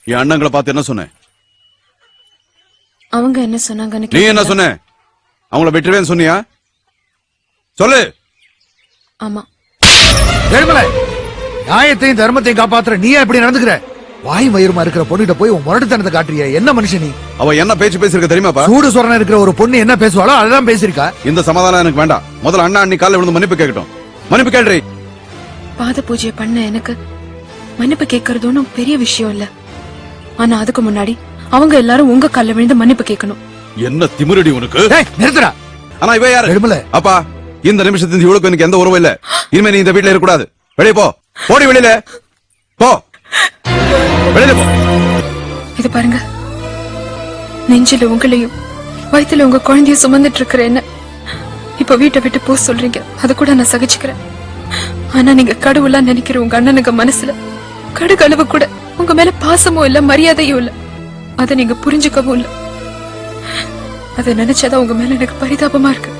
என் அண்ணங்களை பார்த்து என்ன சொன்ன? அவங்க என்ன சொன்னாங்கன்னு நீ என்ன சொன்ன? அவங்கள வெட்டுவேன்னு சொன்னியா? சொல்லு. ஆமா. ஏழுமலை, நியாயத்தையும் தர்மத்தையும் காப்பாத்துற நீயா இப்படி நடந்துக்கிற? வாய் மயிருமா இருக்கிற பொண்ணுகிட்ட போய் உன் முரட்டுத்தனத்தை காட்டுறிய? என்ன மனுஷன் நீ? அவ என்ன பேச்சு பேசிருக்க தெரியுமாப்பா? சூடு சொரண இருக்கிற ஒரு பொண்ணு என்ன பேசுவாளோ அதான் பேசிருக்கா. இந்த சமாதானம் எனக்கு வேண்டாம். முதல்ல அண்ணா அண்ணி காலைல விழுந்து மன்னிப்பு கேட்கட்டும். மன்னிப்பு கேள்றி. பாத பூஜை பண்ண எனக்கு மன்னிப்பு கேட்கறது ஒன்னும் பெரிய விஷயம் இல்ல. ஆனா அதுக்கு முன்னாடி அவங்க எல்லாரும் உங்க கால்ல விழுந்து மன்னிப்பு கேட்கணும். என்ன திமிரடி உனக்கு? நிறுத்துறா. ஆனா இவ யாரு? ஏழுமலை, அப்பா, இந்த நிமிஷத்துல இவளுக்கு எனக்கு எந்த உறவும் இல்ல. இனிமே நீ இந்த வீட்டுல இருக்க கூடாது. வெளியே போ. போடி வெளியில போ. வெளியில போ. இது பாருங்க, நெஞ்சில உங்களையும் வயித்துல உங்க குழந்தைய சுமந்துட்டு இருக்கிற என்ன இப்ப வீட்டை விட்டு போ சொல்றீங்க. அது கூட நான் சகிச்சுக்கிறேன். ஆனா நீங்க கடவுளா நினைக்கிற உங்க அண்ணனுக்கு மனசுல கடுகளவு கூட உங்க மேல பாசமும் இல்ல, மரியாதையும் இல்ல. அதை நீங்க புரிஞ்சுக்கவும் இல்ல. அதை நினைச்சாதான் உங்க மேல எனக்கு பரிதாபமா இருக்கு.